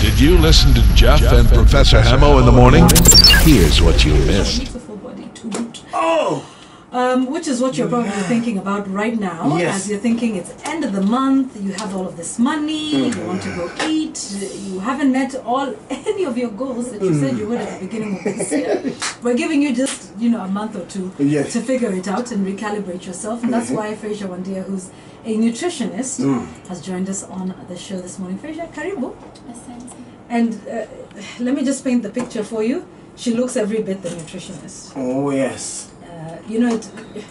Did you listen to Jeff and Professor Hamo in the morning? Here's what you missed. Oh! Which is what you're probably thinking about right now. Yes. As you're thinking it's end of the month, you have all of this money, you want to go eat, you haven't met any of your goals that you said you would at the beginning of this year. We're giving you just, a month or two to figure it out and recalibrate yourself. And that's why Fraser Wandia, who's a nutritionist, has joined us on the show this morning. Fraser, karibu. And let me just paint the picture for you. She looks every bit the nutritionist. Oh, yes. The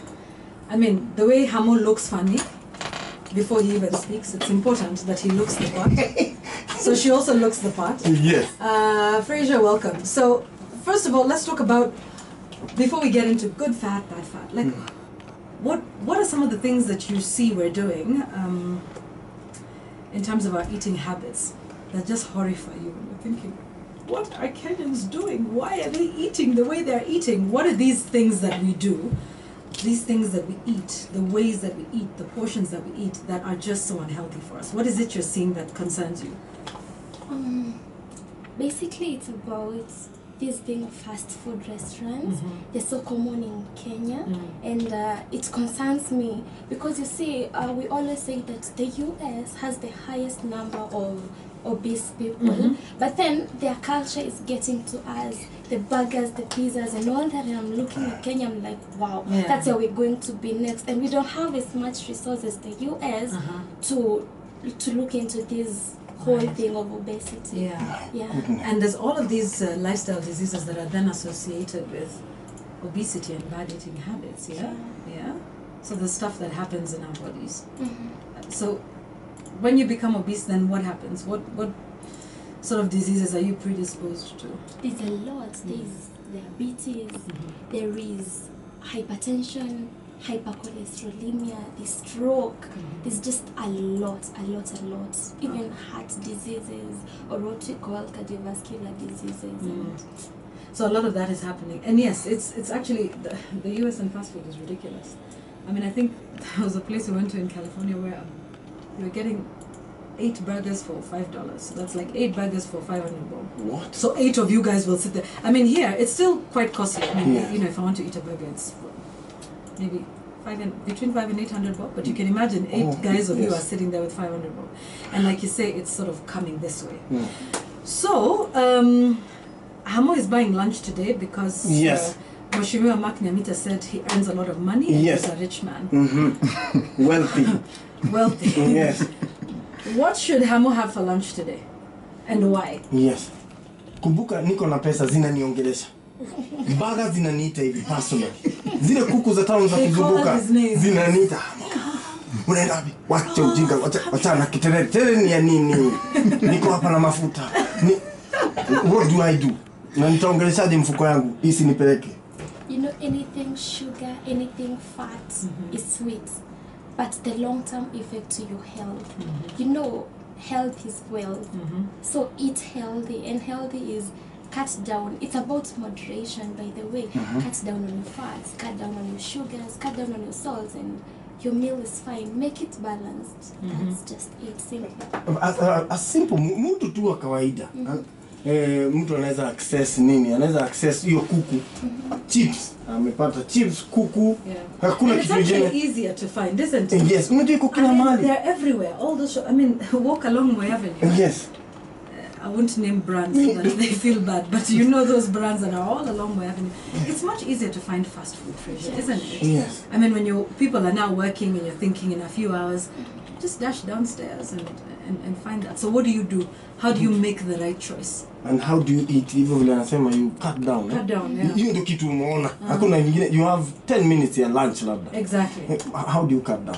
way Hamo looks funny before he even speaks, it's important that he looks the part. So she also looks the part. Yes. Fraser, welcome. So, first of all, let's talk about, before we get into good fat, bad fat, like, what are some of the things that you see we're doing in terms of our eating habits that just horrify you when you're thinking, what are Kenyans doing? Why are they eating the way they're eating? What are these things that we do, these things that we eat, the ways that we eat, the portions that we eat that are just so unhealthy for us? What is it you're seeing that concerns you? Basically, it's about these being fast food restaurants. They're so common in Kenya, and it concerns me because you see, we always say that the US has the highest number of obese people, but then their culture is getting to us, the burgers, the pizzas, and all that. And I'm looking at Kenya, I'm like, wow, that's where we're going to be next. And we don't have as much resources as the US to look into this whole thing of obesity. And there's all of these lifestyle diseases that are then associated with obesity and bad eating habits. So the stuff that happens in our bodies. So when you become obese, then what happens? What sort of diseases are you predisposed to? There's a lot. There's diabetes, there is hypertension, hypercholesterolemia, the stroke. There's just a lot. Even heart diseases, or what we call cardiovascular diseases. So a lot of that is happening. And yes, it's actually, the US and fast food is ridiculous. I think there was a place we went to in California where we were getting 8 burgers for $5. So that's like 8 burgers for 500 bob. What? So 8 of you guys will sit there. Here it's still quite costly. If I want to eat a burger, it's maybe between 5 and 800 bob. But you can imagine 8 guys of you are sitting there with 500 bob. And like you say, it's sort of coming this way. So, Hamo is buying lunch today because Mheshimiwa Mark Nyamita said he earns a lot of money and he's a rich man. Wealthy. Yes. What should Hamo have for lunch today? And why? Yes. Kumbuka niko na pesa zinaniongelesha. Baga zinaniita hivi personally. Zile kuku za town za kuzunguka zinaniita. Unaenda wapi? Wacha ujinga, wacha na kiterere. Terere ni ya nini? Niko hapa na mafuta. What do I do? Na nitaongeleshaje mfuko yangu? Isi nipeleke. Anything sugar, anything fat is sweet. But the long-term effect to your health, health is wealth. So eat healthy, and healthy is cut down. It's about moderation, by the way. Cut down on your fats, cut down on your sugars, cut down on your salts, and your meal is fine. Make it balanced. That's just it. Simple. A simple, mtu tu wa kawaida. Mtu anaweza access nini? Anaweza access hiyo kuku. Chips. Amepata chips, kuku. Hakuna kitu kingine. It's actually easier to find, isn't it? Yes, unajua iko kila mahali. They're everywhere. All the walk along my avenue. Yes. I won't name brands so that they feel bad, but you know those brands that are all along my avenue. It's much easier to find fast food, Fraser, isn't it? Yes. When your people are now working and you're thinking in a few hours, just dash downstairs and find that. So what do? How do you make the right choice? And how do you eat? Hivyo vile anasema you cut down. Cut down, yeah. Hiyo ndio kitu umeona. Hakuna vingine. You have 10 minutes ya lunch labda. Exactly. How do you cut down?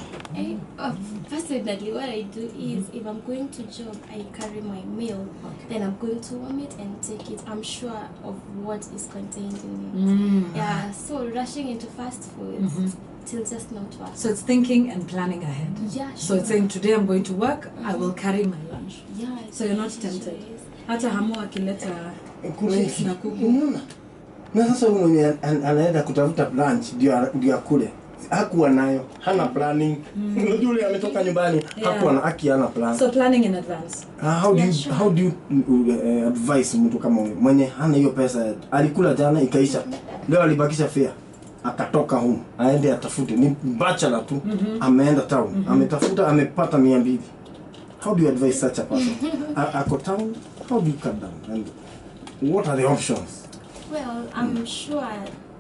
Personally, what I do is, if I'm going to job, I carry my meal. Then I'm going to warm it and take it. I'm sure of what is contained in it. So rushing into fast food, till just not work. So it's thinking and planning ahead. Yeah, sure. So it's saying, today I'm going to work, I will carry my lunch. Yeah. So you're not tempted. Hata Hamo akileta chips na kuku. Unaona? Na sasa mwenye anaenda kutafuta lunch ndio akule. hakuwa nayo, hana planning. Unajua yule ametoka nyumbani, hakuwa na hana plan. So planning in advance. How do you advise mtu kama mwenye hana hiyo pesa, alikula jana ikaisha, leo alibakisha fare, akatoka home aende atafute, ni bachelor tu, ameenda town, ametafuta, amepata 200. How do you advise such a person? Ako town, how do you cut down, and what are the options? Well, I'm sure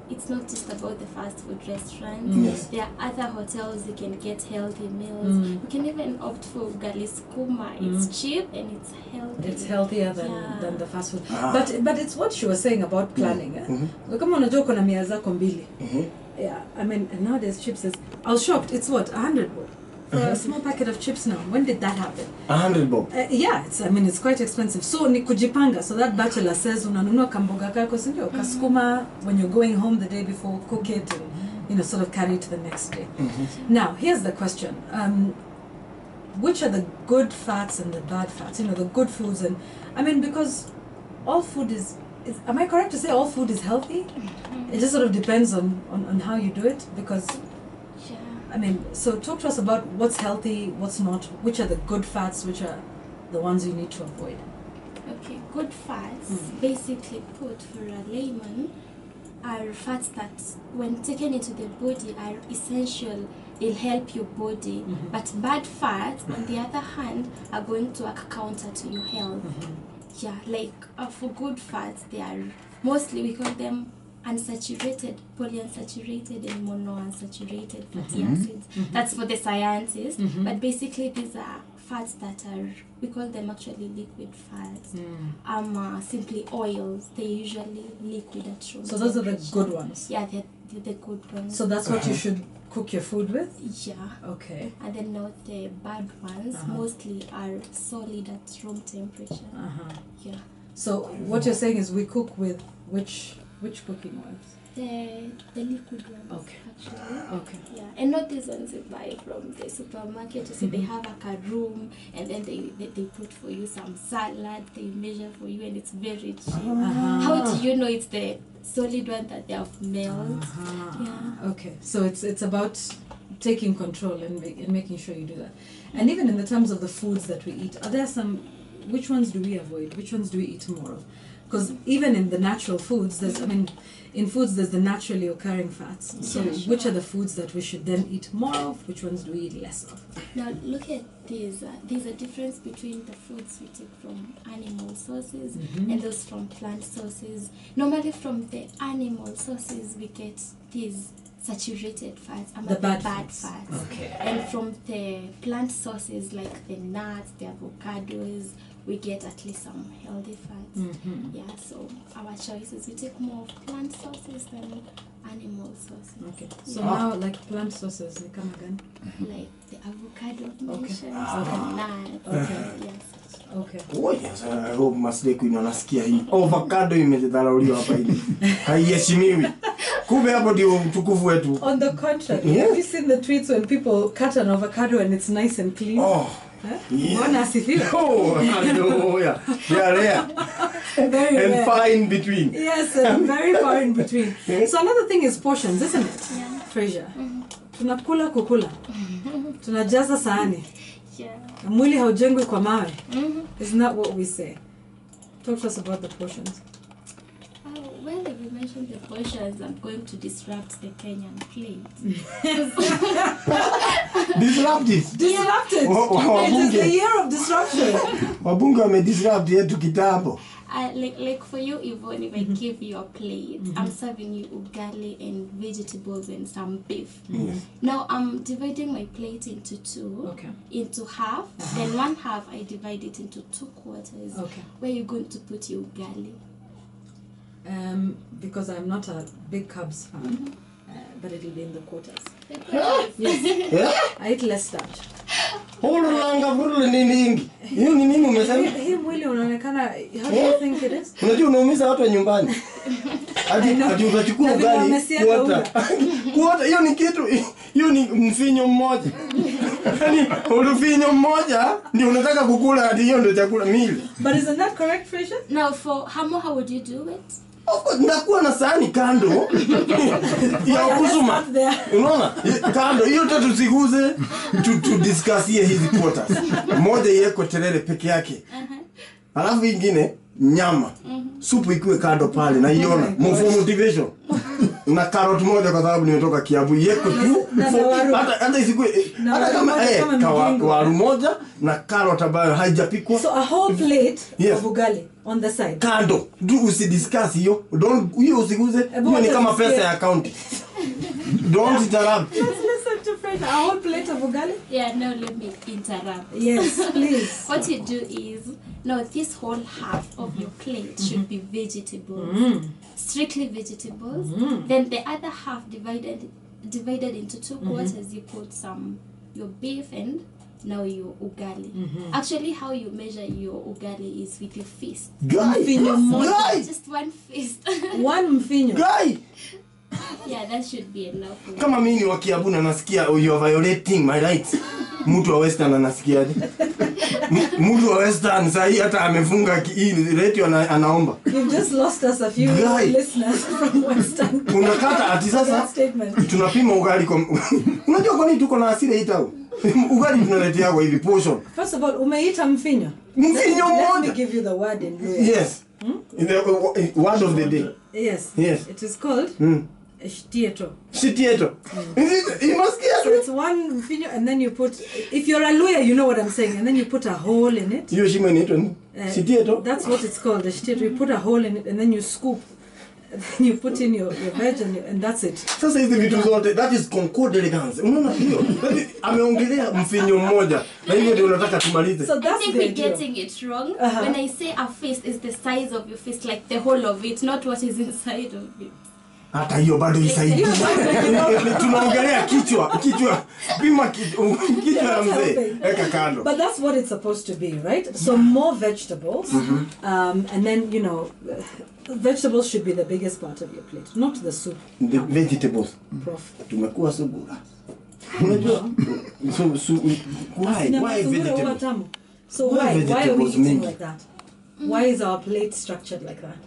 it's not just about the fast food restaurants. Yes. There are other hotels you can get healthy meals. You can even opt for ugali skuma. It's cheap and it's healthy. It's healthier than the fast food. But it's what she was saying about planning. Kama unajua kuna mia zako mbili. Yeah, I mean, and nowadays chips is, I was shocked. It's what, 100 bob for a small packet of chips now. When did that happen? 100 bob. Yeah, it's quite expensive. So ni kujipanga. So that bachelor says unanunua kamboga kako sindio kaskuma when you're going home the day before, cook it and sort of carry it to the next day. Now here's the question: which are the good fats and the bad fats? The good foods, and I mean, because all food is am I correct to say all food is healthy? It just sort of depends on how you do it, because I mean, so talk to us about what's healthy, what's not, which are the good fats, which are the ones you need to avoid. Okay, good fats, basically put for a layman, are fats that when taken into the body are essential, they'll help your body. But bad fats, on the other hand, are going to work counter to your health. Yeah, like for good fats, they are mostly, we call them unsaturated, polyunsaturated and monounsaturated fatty acids. That's for the scientists. But basically these are fats that are, we call them actually liquid fats. Simply oils. They're usually liquid at room So those are the good ones? Yeah, they're the good ones. So that's what you should cook your food with? Yeah. Okay. And then now the bad ones mostly are solid at room temperature. Yeah. So what you're saying is we cook with which cooking oils? The liquid ones. Okay. Actually. Okay. Yeah, and not these ones you buy from the supermarket. You see, they have like a room, and then they put for you some salad. They measure for you, and it's very cheap. How do you know it's the solid one that they have milled? Yeah. Okay. So it's about taking control and making sure you do that. And even in the terms of the foods that we eat, are there some? Which ones do we avoid? Which ones do we eat more of? Because even in the natural foods, in foods there's the naturally occurring fats. So which are the foods that we should then eat more of? Which ones do we eat less of? Now look at these. There's a difference between the foods we take from animal sources and those from plant sources. Normally from the animal sources we get these saturated fats, the bad fats. Okay. And from the plant sources like the nuts, the avocados, we get at least some healthy fats. Yeah, so our choices, we take more of plant sources than animal sources. Okay. So now, like plant sources, they come again? Like the avocado mentioned, Okay. nuts. Okay. Yes. Okay. Oh yes, I hope Masde Queen anasikia hii. Avocado imedharauliwa hapa hivi. Haiheshimiwi. Kumbe hapo ndio utukufu wetu. On the contrary, have you seen the tweets when people cut an avocado and it's nice and clean? Oh. Yeah. Oh, hallelujah. They are rare. Very and rare. far in between. Yes, and very far in between. So another thing is portions, isn't it? Yeah. Fraser. Tunakula kukula. Tunajaza sahani. Yeah. Mwili haujengwi kwa mawe. Isn't that what we say? Talk to us about the portions. Well, if you mentioned the portions, I'm going to disrupt the Kenyan plate. Disrupt it. Disrupt it. It is the year of disruption. Wabunge wamedisrupt yetu kitambo. Like for you, Yvonne, if I give you a plate, I'm serving you ugali and vegetables and some beef. Now I'm dividing my plate into two, into half. Then one half I divide it into 2 quarters. Where you're going to put your ugali? Because I'm not a big carbs fan, but it'll be in the quarters. Yeah? I eat less starch. Langa furule nini? Hiyo ni nini umesema? Hii mwili unaonekana, how do you think it is? Unajua unaumiza watu wa nyumbani. Hadi utachukua ugali kuota hiyo ni kitu, hiyo ni mfinyo mmoja. Yaani ulifinyo mmoja ndio unataka kukula hadi hiyo ndio chakula mili. But isn't that correct, Fraser? Now for how would you do it? Ndakuwa na sahani kando ya kusuma. Unaona? Kando hiyo tatu siguze to discuss hizi quotas. Moja yeko terere peke yake. Alafu ingine nyama. Supu ikuwe kando pale na iona motivation. Na carrot moja kwa sababu nimetoka Kiambu yeko tu. Hata isikue hata kama waru moja na carrot ambayo haijapikwa. So a whole plate of ugali on the side. Kando. Usidiscuss hiyo. Hiyo usiguze. Hiyo ni kama pesa ya account. Don't interrupt. Let's listen to Fred. A whole plate of ugali? Yeah, no, let me interrupt. Yes, please. What you do is, no, this whole half of your plate should be vegetables. Strictly vegetables. Then the other half divided into two quarters. You put your beef and now your ugali. Actually, how you measure your ugali is with your fist. Guy! Just one fist. One mfinyo. Guy! Yeah, that should be enough. Kama mimi ni wa Kiambu na nasikia you are violating my rights. Mtu wa Western anasikiaje? Mtu wa Western sahi hata amefunga hii radio anaomba. You've just lost us a few listeners from Western. Unakata ati sasa tunapima ugali kwa unajua kwa nini tuko na hasira hii tao? Ugali tunaletea kwa hivi portion. First of all, umeita mfinyo? Mfinyo moja. Let me give you the word in Luo. Yes. The word of the day. Yes. It is called Shtieto. Shtieto. You must get so it's one mfinyo and then you put, if you're a lawyer you know what I'm saying, and then you put a hole in it. Hiyo shimo inaitwa Shtieto. That's what it's called, the Shtieto. You put a hole in it and then you scoop. Then you put in your veg and that's it. Sasa hizi vitu zote, that is concord elegance. Unaona hiyo? Ameongelea mfinyo mmoja. Na hivyo ndio unataka tumalize. So that's I think we're getting it wrong. When I say a fist is the size of your fist, like the whole of it, not what is inside of it. Hata hiyo bado isaidi. Tunaongelea kichwa. Pima kichwa ya mzee. Eka kando. But that's what it's supposed to be, right? So more vegetables. And then, you know, vegetables should be the biggest part of your plate, not the soup. The vegetables. Prof. Tumekuwa subura. Unajua? So why vegetables? So why are we eating like that? Why is our plate structured like that?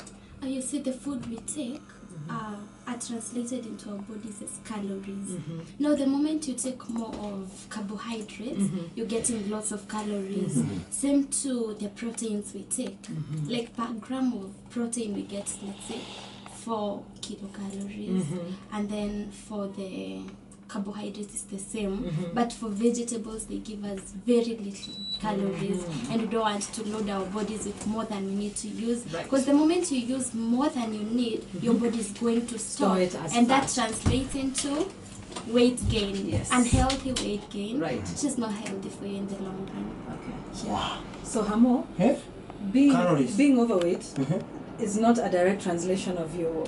You see, the food we take are translated into our bodies as calories. Now, the moment you take more of carbohydrates, you're getting lots of calories. Same to the proteins we take. Like per gram of protein, we get, let's say, 4 kilocalories. And then for the carbohydrates, it's the same. But for vegetables, they give us very little calories. And we don't want to load our bodies with more than we need to use. Because the moment you use more than you need, your body is going to stop. And that translates into weight gain. Unhealthy weight gain. Which is not healthy for you in the long run. Okay. Wow. So Hamo, being overweight is not a direct translation of your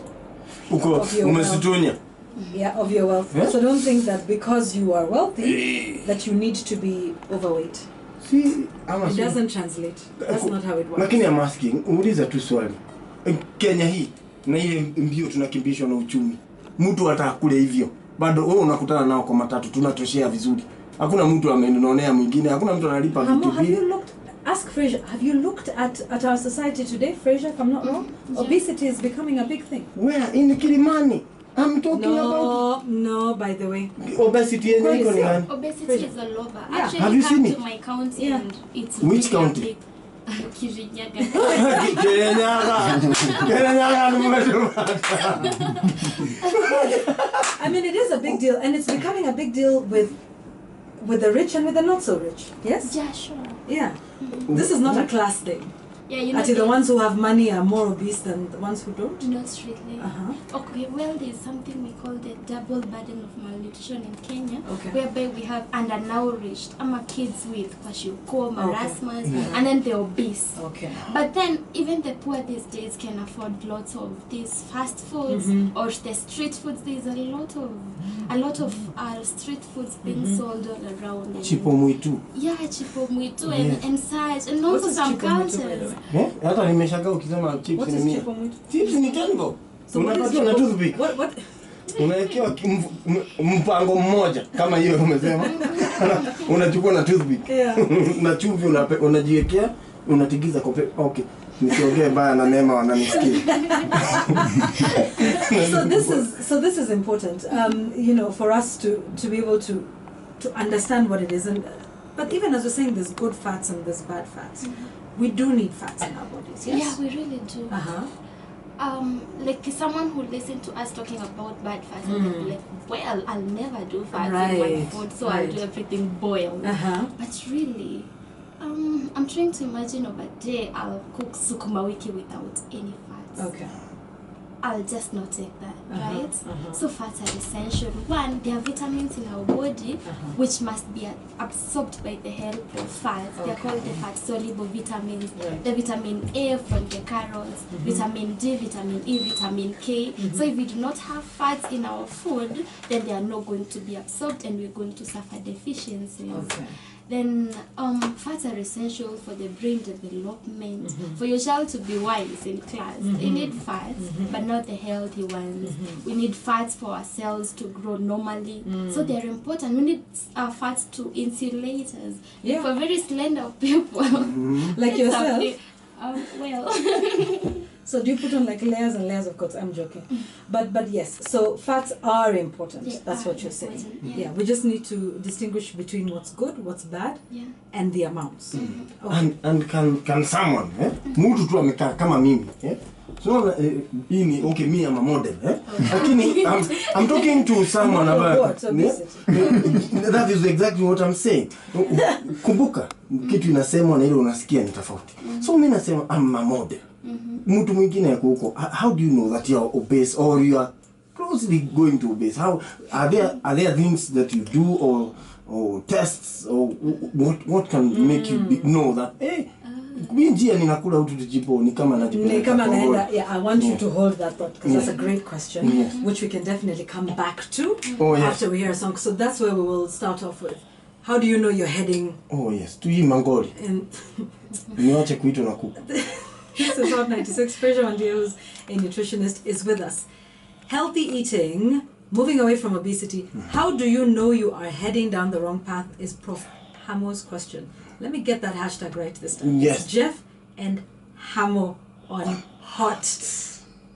wealth. Yeah, of your wealth. So don't think that because you are wealthy that you need to be overweight. See, it doesn't translate. That's not how it works. Lakini I'm asking, uuliza tu swali. Kenya hii na ile mbio tunakimbishwa na uchumi. Mtu atakule hivyo. Bado wewe unakutana nao kwa matatu tunatoshea vizuri. Hakuna mtu amenonea mwingine, hakuna mtu analipa vitu hivi. Ask Fraser, have you looked at our society today, Fraser, if I'm not wrong? Obesity is becoming a big thing. Where? In Kilimani? I'm talking about... No, by the way. Obesity is Obesity is all over. Yeah. Actually, have you seen it? To my county and it's which really county? Kirinyaga. I mean, it is a big deal, and it's becoming a big deal with the rich and with the not so rich. Yes? Yeah, sure. Yeah. This is not a class thing. Yeah, you know. Actually, the ones who have money are more obese than the ones who don't? Not really. Okay, well, there's something we call the double burden of malnutrition in Kenya, whereby we have undernourished kids with kwashiorkor, marasmus, and then the obese. But then, even the poor these days can afford lots of these fast foods or the street foods. There's a lot of street foods being sold all around. Chipomwitu. Yeah, chipomwitu and such, and also some counters. Hata nimeshangaa ukisema chips ni mia. Chips ni tango. Unapata na toothpick. What? Unawekewa mpango mmoja kama hiyo umesema. Unachukua na toothpick. Na chumvi unajiwekea unatigiza kope. Okay. Nisiongee baya na Neema wananisikia. So this is important, you know, for us to be able to understand what it is. And but even as we're saying, there's good fats and there's bad fats. We do need fats in our bodies. Yes? Yeah, we really do. Like someone who listens to us talking about bad fats and they'll be like, well, I'll never do fats in my food, so I'll do everything boiled. But really, I'm trying to imagine of a day I'll cook sukuma wiki without any fats. Okay. I'll just not take that, right? So fats are essential. One, there are vitamins in our body which must be absorbed by the help of fats. They're called the fat-soluble vitamins. The vitamin A from the carrots, vitamin D, vitamin E, vitamin K. So if we do not have fats in our food, then they are not going to be absorbed and we're going to suffer deficiencies. Okay. Then fats are essential for the brain development. For your child to be wise in class, they need fats, but not the healthy ones. We need fats for our cells to grow normally. So they're important. We need fats to insulate us. Yeah. For very slender people. Like yourself. Well. So do you put on like layers and layers of coats? I'm joking. But yes, so fats are important. That's what you're saying. Yeah, we just need to distinguish between what's good, what's bad, and the amounts. Okay. And can someone, mtu tu amekaa kama mimi, so okay, me I'm a model, lakini I'm talking to someone about that is exactly what I'm saying. Kumbuka kitu inasemwa na ile unasikia ni tofauti. So mimi nasema I'm a model. Mtu mwingine yako huko, how do you know that you are obese or you are closely going to obese? How are there things that you do or tests or what can make you know that njia ninakula utu tujipo ni kama naenda. Yeah, I want you to hold that thought because that's a great question, which we can definitely come back to after we hear a song. So that's where we will start off with. How do you know you're heading? Oh yes, to hii mangoli. Niache kuitwa na kuku. This is Hot 96. Fraser Wandios, a nutritionist, is with us. Healthy eating, moving away from obesity. How do you know you are heading down the wrong path is Prof. Hamo's question. Let me get that hashtag right this time. Yes. It's Jeff and Hamo on Hot.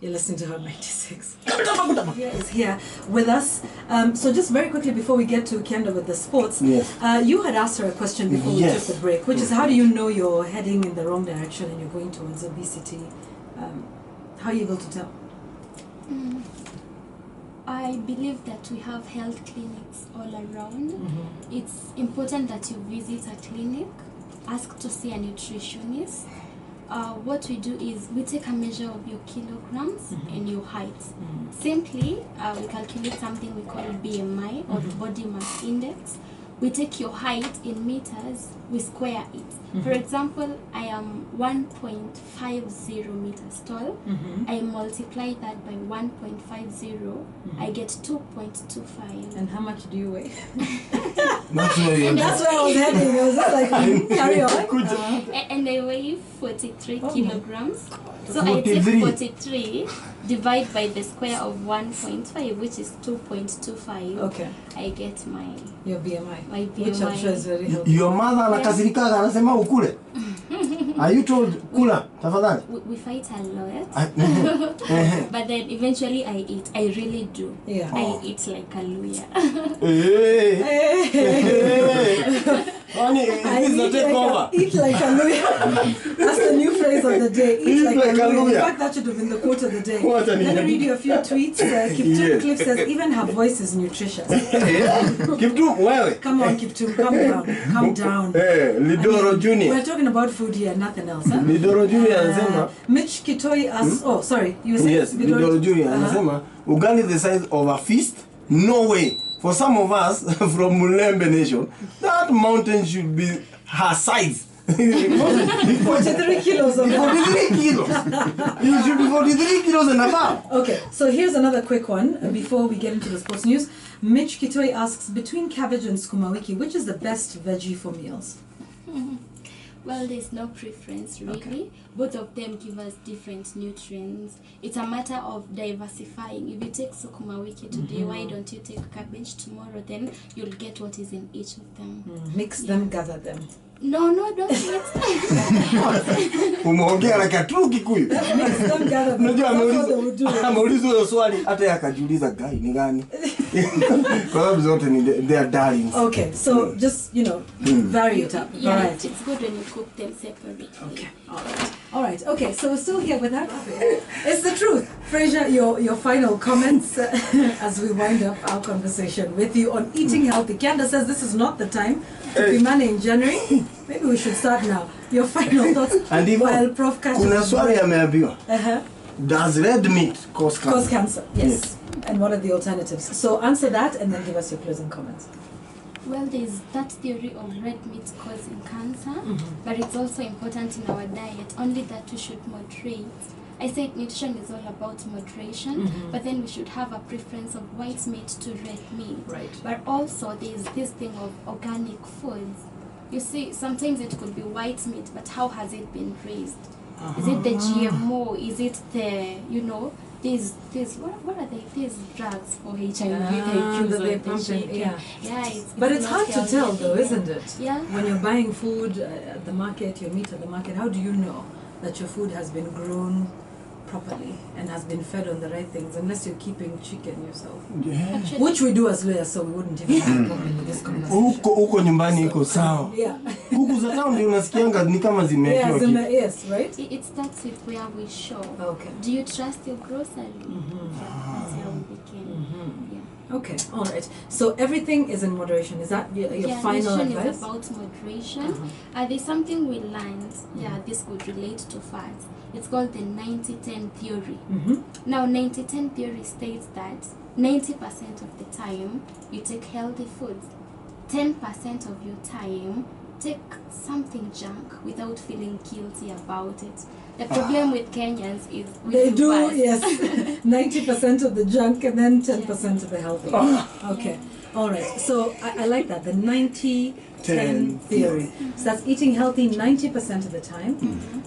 You're listening to Hot 96. Is here with us. So just very quickly before we get to Kenda with the sports, you had asked her a question before we took the break, which is how do you know you're heading in the wrong direction and you're going towards obesity? How are you able to tell? I believe that we have health clinics all around. It's important that you visit a clinic, ask to see a nutritionist. What we do is we take a measure of your kilograms and your height. Simply, we calculate something we call BMI or body mass index. We take your height in meters, we square it. For example, I am 1.50 meters tall. I multiply that by 1.50, I get 2.25. And how much do you weigh? That's where I was heading. I was just like, carry on. And I weigh 43 kilograms. So I take 43, divide by the square of 1.5, which is 2.25. Okay. I get your BMI. My BMI. Which I'm sure is very helpful. Your mother anakasirikaga anasema ukule. Are you told kula tafadhali? We fight a lot. But then eventually I eat. I really do. Yeah. I eat like a lawyer. Honey, this is a takeover. Eat like a lawyer. That's the new phrase of the day. Eat like a lawyer. In fact, that should have been the quote of the day. Let me read you a few tweets. Kiptum Cliff says, even her voice is nutritious. Kiptum, wewe. Come on, Kiptum, calm down. Calm down. Lidoro Junior. We're talking about food here, nothing else. Huh? Lidoro Junior anasema. Mitch Kitoi asks, oh, sorry, you were saying? Yes, Lidoro Junior anasema, ugali the size of a fist? No way. For some of us from Mulembe Nation, that mountain should be her size. 43 kilos of 43 kilos. You should be 43 kilos and above. Okay, so here's another quick one before we get into the sports news. Mitch Kitoi asks, between cabbage and sukuma wiki, which is the best veggie for meals? Well, there's no preference really. Okay. Both of them give us different nutrients. It's a matter of diversifying. If you take sukuma wiki today, why don't you take cabbage tomorrow? Then you'll get what is in each of them. Mix them, gather them. No, don't next time. Umeongea na katru Kikuyu. Don't gather. Unajua That's what they would do. ameuliza hiyo swali hata yakajiuliza guy ni gani. Kwa sababu zote ni they are darlings. Okay, so just, vary it up. Yeah, Alright. it's good when you cook them separately. Okay, alright. Okay, so we're still here with her. It's the truth. Fraser, your final comments as we wind up our conversation with you on eating healthy. Kianda says this is not the time to be money in January. Maybe we should start now. Your final thoughts. And even while Prof catches kuna swali ameambiwa. Does red meat cause cancer? Cause cancer, yes. And what are the alternatives? So answer that and then give us your closing comments. Well, there's that theory of red meat causing cancer, but it's also important in our diet, only that we should moderate. I said nutrition is all about moderation, but then we should have a preference of white meat to red meat. Right. But also there's this thing of organic foods. You see, sometimes it could be white meat, but how has it been raised? Is it the GMO? Is it the, these what are they? These drugs for HIV, that they pump in, yeah, but it's not hard to healthy tell at the though, end. isn't it? Yeah. When you're buying food at the market, your meat at the market, how do you know that your food has been grown properly and has been fed on the right things, unless you're keeping chicken yourself? Yeah. Actually, Which we do as lawyers, so we wouldn't even have a problem with this conversation. Huko nyumbani iko sawa. Yeah. Kuku za town ndio unasikianga ni kama zimekiwa kitu. Yes, right? it starts with where we shop. Okay. Do you trust your grocery? That's how we begin. Yeah. Okay, all right. So everything is in moderation. Is that your final nutrition advice? is about moderation. There's something we learned. Yeah, this could relate to fats. It's called the 90-10 theory. Now, 90-10 theory states that 90% of the time you take healthy foods. 10% of your time take something junk without feeling guilty about it. The problem with Kenyans is They do, fast. yes. 90% of the junk and then 10% of the healthy. Okay, all right. So I like that, the 90-10 theory. So that's eating healthy 90% of the time,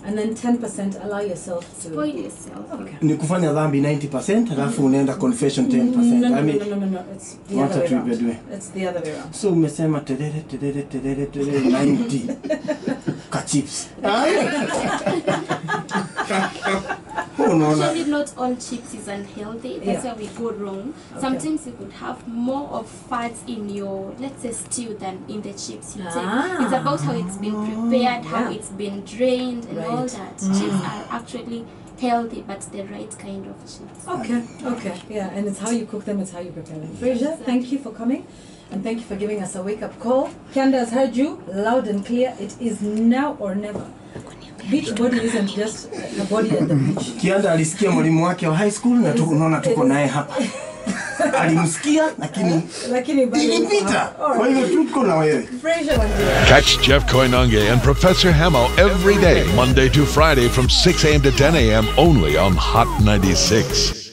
and then 10% allow yourself to Spoil yourself. Okay. Ni kufanya dhambi 90% alafu unaenda confession 10%. No, I mean, no. It's the what other a way trip around. you're doing. It's the other way around. So umesema terere 90 ka chips. Actually, not all chips is unhealthy. That's where we go wrong. Okay. Sometimes you could have more of fats in your, let's say, stew than in the chips you take. It's about how it's been prepared, how it's been drained, and all that. Chips are actually healthy, but the right kind of chips. Okay, yeah, and it's how you cook them, it's how you prepare them. Fraser, thank you for coming, and thank you for giving us a wake-up call. Kianda has heard you loud and clear. It is now or never. Beach body isn't just a body at the beach. Kianda alisikia mwalimu wake wa high school na tunaona tuko naye hapa. Alimsikia lakini ilipita. Kwa hiyo tuko na wewe. Fraser Wanjiru. Catch Jeff Koinange and Professor Hamo every day, Monday to Friday from 6 a.m. to 10 a.m. only on Hot 96.